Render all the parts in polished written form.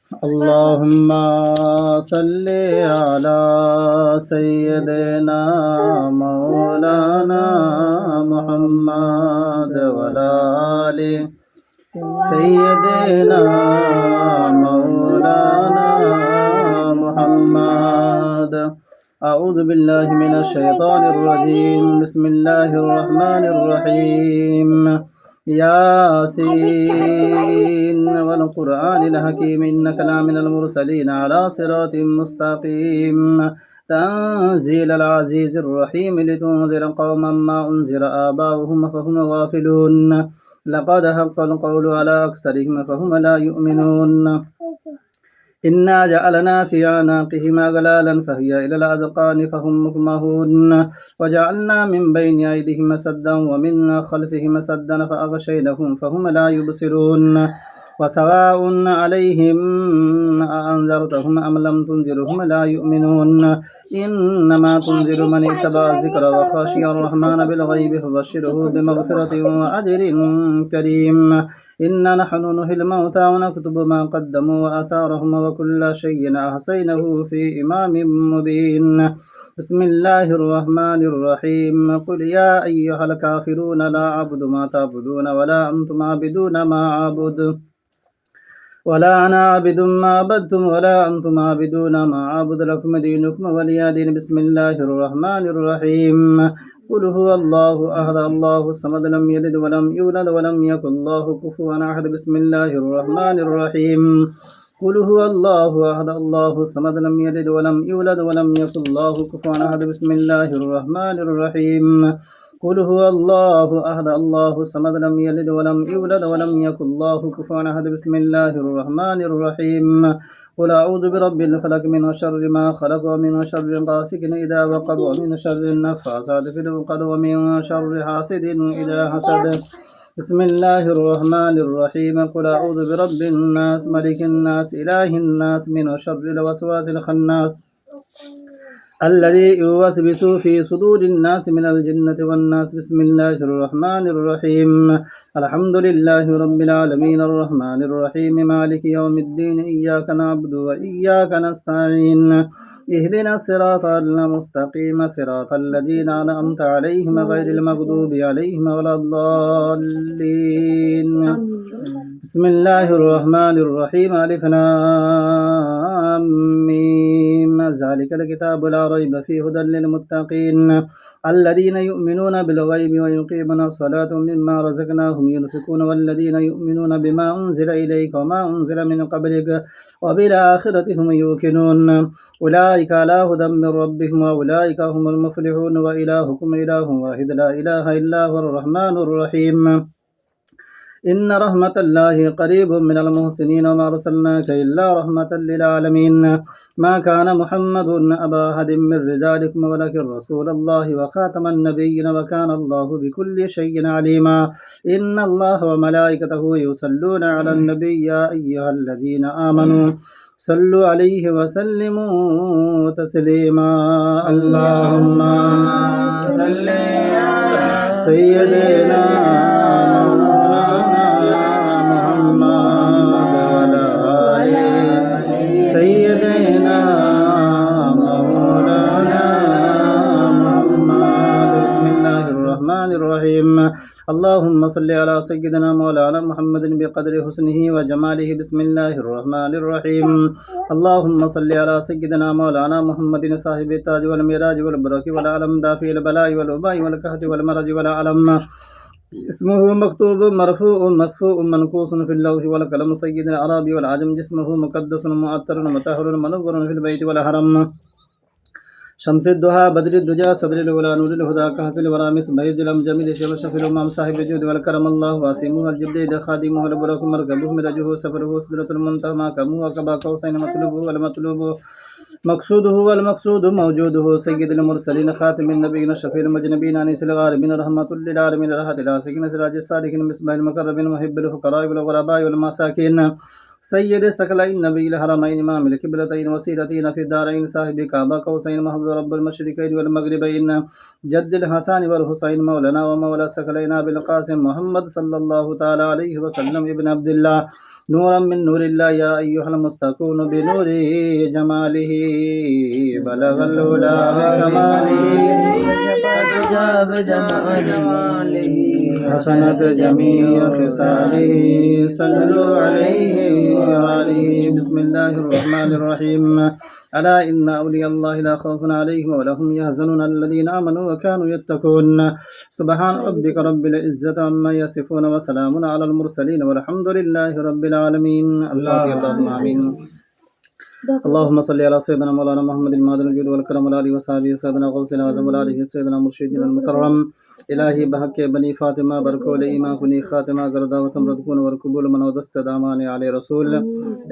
اللهم صل على سيدنا مولانا محمد وعلى آل سيدنا مولانا محمد. أعوذ بالله من الشيطان الرجيم. بسم الله الرحمن الرحيم. ياسين والقرآن الحكيم إنك لمن المرسلين على صراط مستقيم. تنزيل العزيز الرحيم لتنذر قوما ما أنذر آباؤهم فهم غافلون. لقد حق القول على أكثرهم فهم لا يؤمنون. إنا جعلنا في أعناقهم أغلالا فهي إلى الأذقان فهم مقمحون. وجعلنا من بين أيديهم سدا ومن خلفهم سدا فأغشيناهم فهم لا يبصرون. وسواء عليهم أأنذرتهم أم لم تنذرهم لا يؤمنون. إنما تنذر من اتبع الذكر وخشي الرحمن بالغيب فبشره بمغفرة وأجر كريم. إنا نحن نحيي الموتى ونكتب ما قدموا وآثارهم وكل شيء أحصيناه في إمام مبين. بسم الله الرحمن الرحيم. قل يا أيها الكافرون لا أعبد ما تعبدون ولا أنتم عابدون ما أعبد ولا أنا عابد ما عبدتم ولا أنتم عابدون ما أعبد لكم دينكم ولي دين. بسم الله الرحمن الرحيم. قل هو الله أحد الله الصمد لم يلد ولم يولد ولم يكن له كفوا أحد. بسم الله الرحمن الرحيم. قل هو الله أحد الله الصمد لم يلد ولم يولد ولم يكن له كفوا أحد. بسم الله الرحمن الرحيم. قل هو الله أحد الله الصمد لم يلد ولم يولد ولم يكن له كفوا أحد. بسم الله الرحمن الرحيم. قل أعوذ برب الفلق من شر ما خلق ومن شر غاسق إذا وقب ومن شر النفاثات في العقد ومن شر حاسد إذا حسد. بسم الله الرحمن الرحيم. قل أعوذ برب الناس ملك الناس إله الناس من شر الوسواس الخناس الذي يوسوس في صدور الناس من الجنة والناس. بسم الله الرحمن الرحيم. الحمد لله رب العالمين الرحمن الرحيم مالك يوم الدين. إياك نعبد وإياك نستعين. اهدنا الصراط المستقيم صراط الذين أنعمت عليهم غير المغضوب عليهم ولا الضالين. بسم الله الرحمن الرحيم. ألف لام ميم. ذلك الكتاب لا ريب فيه هدى للمتقين الذين يؤمنون بالغيب ويقيمون الصلاة ومما رزقناهم ينفقون والذين يؤمنون بما أنزل إليك وما أنزل من قبلك وبالآخرة هم يوقنون. أولئك على هدى من ربهم وأولئك هم المفلحون. وإلهكم إله واحد لا إله إلا هو الرحمن الرحيم. إن رحمة الله قريب من المحسنين وما أرسلناك إلا رحمة للعالمين. ما كان محمد أبا أحد من رجالكم ولكن رسول الله وخاتم النبيين وكان الله بكل شيء عليما. إن الله وملائكته يصلون على النبي يا أيها الذين آمنوا صلوا عليه وسلموا تسليما. اللهم صل على سيدنا سيدنا مولانا محمد. بسم الله الرحمن الرحيم. اللهم صل على سيدنا مولانا محمد بقدر حسنه وجماله. بسم الله الرحمن الرحيم. اللهم صل على سيدنا مولانا محمد صاحب التاج والميراج والبرك والعلم دافع البلاء والوباء والكهد والمرج والعلم. اسمه مكتوب مرفوع مسفوع منقوص في اللوح والقلم. سيد العربي والعجم. جسمه مقدس مؤطر مطهر منور في البيت والحرم. شمس الدهى بدر الدجى صدر الولا نور الهدى كهف الورى مصباح الجلم جميل شيخ الشفيع الامام صاحب الجود والكرم. الله واسمه الجبريل خادمه البرك مركبه مرجه سفره سدرة المنتهى ماكمه وكبا قوسين مطلوبه والمطلوب مقصوده والمقصود موجوده. سيد المرسلين خاتم النبيين الشفيع المجنبين انيس الغاربين رحمة للعالمين راحة العاسقين سراج الصالحين مصباح المقربين محب الفقراء والغرباء والمساكين سيد الثقلين نبي الحرمين إمام القبلتين وسيلتين في الدارين صاحب كعبة قوسين محبوب رب المشرقين والمغربين جد الحسن والحسين مولانا ومولى الثقلين أبي القاسم محمد صلى الله تعالى عليه وسلم ابن عبد الله نورا من نور الله يا أيها المستكون بنور جماله بلغ الهدى بكماله جاب جماله حسنت جميع خصاله صلوا عليه وآله بسم الله الرحمن الرحيم ألا إن أولياء الله لا خوف عليهم ولا هم يحزنون الذين آمنوا وكانوا يتقون سبحان ربك رب العزة عما يصفون وسلام على المرسلين والحمد لله رب العالمين الفاتحة اللهم آمين اللهم صل على سيدنا مولانا محمد المهدي الجود والكرم والآله وصحبه سيدنا غوث الأعظم والآله سيدنا مرشدنا المكرم إلهي بحق بني فاطمة بركو لإمام كني خاتمة غردا وتمرد كون وركبول من ودست دامان على رسول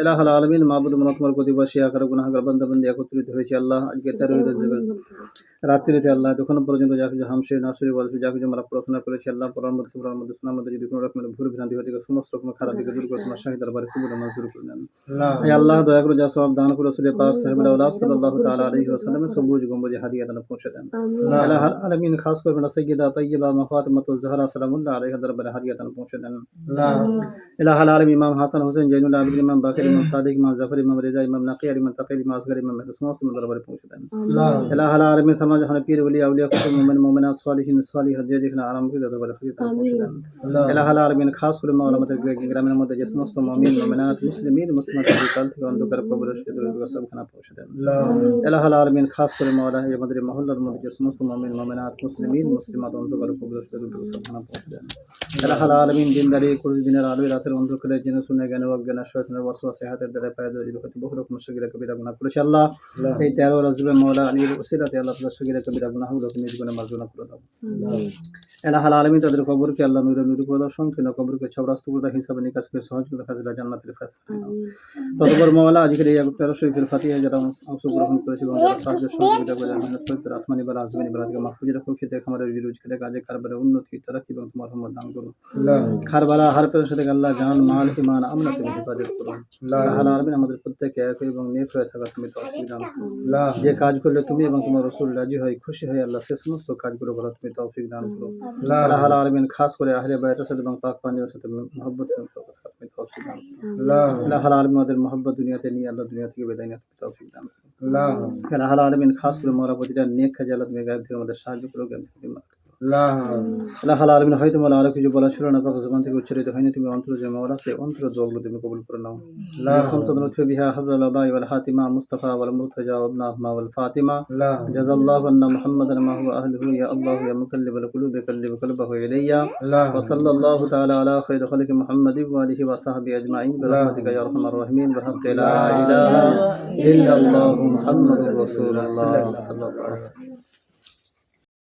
إله العالمين معبود منطمر کو দিবসিয়া কর গুনাহ কর বান্দা বান্দি একত্রিত হয়েছে আল্লাহ আজকে 13 রাত্রিতে আল্লাহ তখন পর্যন্ত যা কিছু হামশে নাসরি বলছে যা কিছু আমরা পড়াশোনা করেছি আল্লাহ পড়ার মধ্যে সুবহানার মধ্যে শোনার মধ্যে যদি কোনো রকমের ভুল ভ্রান্তি হয়ে থাকে সমস্ত রকম খারাপ দিকে দূর করে তোমার শাহিদ দরবারে কবুল মঞ্জুর করে নেন হে আল্লাহ দয়া করে যা সওয়াব দান করে রাসূল পাক সাহেবুল আওলাদ সাল্লাল্লাহু তাআলা আলাইহি ওয়াসাল্লাম সবুজ গম্বুজ হাদিয়া দান পৌঁছে দেন আল্লাহ আলামিন খাস করে বড় সাইয়্যিদা তাইয়্যিবা ফাতিমাতুজ জাহরা সালামুল্লাহ আলাইহা দরবারে হাদিয়া দান পৌঁছে দেন ইলাহ আলামিন ইমাম হাসান হোসেন জৈনুল আবিদিন ইমাম বাকির ইমাম সাদিক ইমাম জাফর ইমাম রেজা ইমাম নাকি ইমাম তাকির ইমাম আসগর ইমাম মেহদী সমস্ত দরবারে পৌঁছে দেন ইলাহ আলামিন সমাজ হনে পীর ওলি আউলিয়া কুতুব মুমিন মুমিনাত সালিহিন সালিহাত যে যেখানে আরাম করে দরবারে হাদিয়া দান পৌঁছে দেন ইলাহ আলামিন খাস করে মাওলানা আমাদের গ্রামের মধ্যে যে সমস্ত মুমিন মুমিনাত মুসলিমিন মুসলিমাত কাল থেকে অন্ধকার কবর শহীদ সবখানে পৌঁছে দেন ইলাহ আলামিন খাস করে মাওলানা আমাদের মহল্লার মধ্যে যে সমস্ত মুমিন মুমিনাত মুসলিমিন মুসলিমাত অন্ধকার কবর শহীদ সবখানে পৌঁছে দেন ইলাহ আলামিন দিনদারি কুরু দিনের আলো রাতের অন্ধকারে জেনে শুনে জ্ঞান অজ্ঞান শয়তানের ওয়াসওয়াসে হাতের দ্বারা পায়ে ধরে হতে বহু রকম সগীরা কবিরা গুনাহ করেছে আল্লাহ এই 13 রাজবে মাওলা আলীর ওসিলাতে আল্লাহ তাআলা সগীরা কবিরা গুনাহগুলোকে নিজ গুনাহ মার্জনা করে দাও ইলাহ আলামিন তাদের কবরকে আল্লাহ নূরে নূরে করে দাও সংকীর্ণ কবরকে ছবরাস্ত করে দাও হিসাবে নিকাশ করে সহজ করে ফাজিলা জান্নাতের ফয়সালা দাও ততপর মাওলা আজকের এই 13 শরীফের ফাতিহা যারা অংশগ্রহণ করেছে এবং যারা সাহায্য সহযোগিতা করে মেহনত করে আসমানি বালা আজমানি বালা থেকে মাহফুজ রাখো খেতে খামারের রুজগারে কাজে কারবারে উন্নতি তরক্কি এবং তোমার রহমত দান করো খারবালা হার পের সাথে আল্লাহ জান মাল ঈমান আমনাতে হেফাজত করো ইলাহ আলামিন আমাদের প্রত্যেককে এক এবং নেক হয়ে থাকা তুমি তৌফিক দান করো যে কাজ করলে তুমি এবং তোমার রাসূল রাজি হয় খুশি হয় আল্লাহ সে সমস্ত কাজগুলো করার তুমি তৌফিক দান করো ইলাহ আলামিন খাস করে আহলে বাইতের সাথে এবং পাক পাঞ্জার সাথে মহব্বত সে কথা তুমি তৌফিক দান করো ইলাহ আলামিন আমাদের মহব্বত দুনিয়াতে নিয়ে আল্লাহ দুনিয়া থেকে বিদায় নিয়ে তুমি তৌফিক দান করো ইলাহ আলামিন খাস করে মোরা প্রতিটা নেক কাজে আল্লাহ তুমি গায়েব থেকে আমাদের সাহায্য করো গায়েব থেকে মাদদ করো ইলাহ আলামিন হয়তো মোলা আর কিছু বলা ছিল না পাক জবান থেকে উচ্চারিত হয়নি তুমি অন্তর যে মাওলা সে অন্তর দোয়াগুলো তুমি কবুল করে নাও খামসাত লুতফি বিহা হাবলুল আবাই ওয়াল হাতিমা মুস্তাফা ওয়াল মুরতাজা ওয়াবনাহুমা ওয়াল ফাতিমা জাযাল্লাহু আন্না মুহাম্মাদান মা হুয়া আহলুহু ইয়া আল্লাহু ইয়া মুকাল্লিবাল কুলুবি কাল্লিব কলবাহু ইলাইয়া ওয়া সাল্লাল্লাহু তাআলা আলা খায়রি খালকি মুহাম্মাদি ওয়া আলিহি ওয়া সাহবিহি আজমাইন বিরহমাতিকা ইয়া আরহামার রাহিমিন ওয়া হাক্কি লা ইলাহা ইল্লাল্লাহু মুহাম্মাদুর রাসূলুল্লাহ সাল্লাল্লাহু আলাইহি